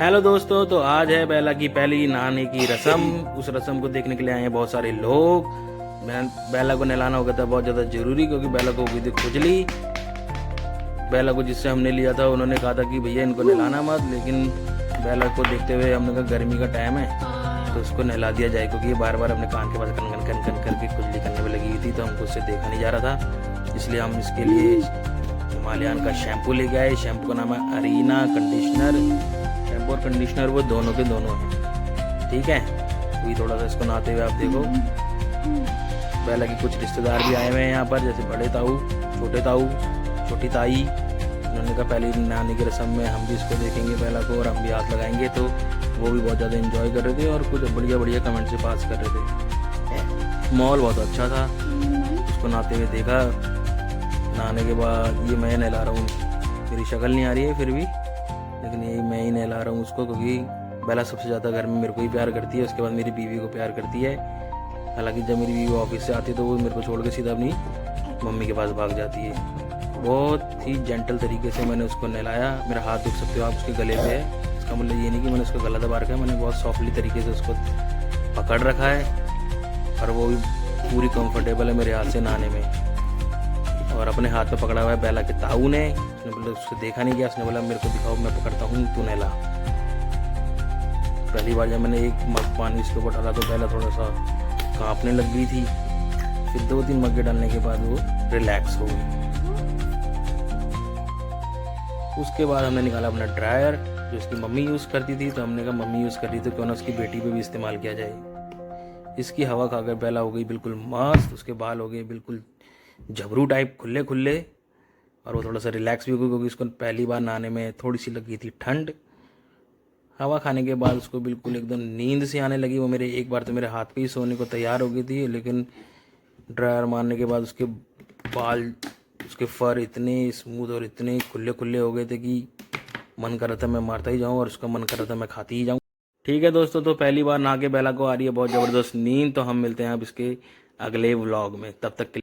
Hello दोस्तों, तो आज है बेला की पहली नहाने की रस्म। उस रस्म को देखने के लिए आए हैं बहुत सारे लोग। बेला को नहलाना होगा था बहुत ज़्यादा ज़रूरी, क्योंकि बेला को हुई थी खुजली। बेला को जिससे हमने लिया था उन्होंने कहा था कि भैया इनको नहलाना मत, लेकिन बेला को देखते हुए हमने कहा गर्मी का टाइम है तो उसको नहला दिया जाए, क्योंकि ये बार बार अपने कान के पास कन कन कन कन करके खुजली करने में लगी हुई थी, तो हमको उससे देखा नहीं जा रहा था। इसलिए हम इसके लिए हिमालयन का शैम्पू लेके आए। शैम्पू का नाम है अरीना कंडीशनर। शैम्पू और कंडीशनर वो दोनों के दोनों हैं, ठीक है। अभी थोड़ा सा इसको नहाते हुए आप देखो। बेला के कुछ रिश्तेदार भी आए हुए हैं यहाँ पर, जैसे बड़े ताऊ, छोटे ताऊ, छोटी ताई। उन्होंने कहा पहली नहाने की रस्म में हम भी इसको देखेंगे बेला को और हम भी हाथ लगाएंगे, तो वो भी बहुत ज़्यादा एंजॉय कर रहे थे और कुछ बढ़िया बढ़िया कमेंट से पास कर रहे थे। माहौल बहुत अच्छा था। उसको नहाते हुए देखा। नहाने के बाद ये मैं नहला रहा हूँ, मेरी शक्ल नहीं आ रही है फिर भी, लेकिन ये मैं ही नहला रहा हूँ उसको, क्योंकि बेला सबसे ज़्यादा घर में मेरे को ही प्यार करती है, उसके बाद मेरी बीवी को प्यार करती है। हालांकि जब मेरी बीवी ऑफिस से आती है तो वो मेरे को छोड़ के सीधा अपनी मम्मी के पास भाग जाती है। बहुत ही जेंटल तरीके से मैंने उसको नहलाया। मेरा हाथ देख सकते हो आप उसके गले पे है। इसका मतलब ये नहीं कि मैंने उसका गला दबा रखा है, मैंने बहुत सॉफ्टली तरीके से उसको पकड़ रखा है और वो भी पूरी कंफर्टेबल है मेरे हाथ से नहाने में। और अपने हाथ में पकड़ा हुआ है बेला के ताऊ ने। उसने बोला उसको देखा नहीं गया, उसने बोला मेरे को दिखाओ, मैं पकड़ता हूँ, तू नहला। पहली बार जब मैंने एक मग पानी उसके ऊपर डाला तो बेला थोड़ा सा कांपने लग गई थी। फिर 2-3 मग्गे डालने के बाद वो रिलैक्स हो गई। उसके बाद हमने निकाला अपना ड्रायर, जो उसकी मम्मी यूज़ करती थी, तो हमने कहा मम्मी यूज़ कर रही थी क्यों ना उसकी बेटी पे भी इस्तेमाल किया जाए। इसकी हवा खाकर बेला हो गई बिल्कुल मस्त। उसके बाल हो गए बिल्कुल झबरू टाइप, खुले खुले, और वो थोड़ा सा रिलैक्स भी हो गई, क्योंकि उसको पहली बार नहाने में थोड़ी सी लगी थी ठंड। हवा खाने के बाद उसको बिल्कुल एकदम नींद से आने लगी। वो मेरे एक बार तो मेरे हाथ पे ही सोने को तैयार हो गई थी, लेकिन ड्रायर मारने के बाद उसके बाल, उसके फर इतने स्मूथ और इतने खुले खुले हो गए थे कि मन कर रहा था मैं मारता ही जाऊँ और उसका मन कर रहा था मैं खाती ही जाऊँ। ठीक है दोस्तों, तो पहली बार नहा के बेला को आ रही है बहुत ज़बरदस्त नींद। तो हम मिलते हैं अब इसके अगले व्लॉग में, तब तक के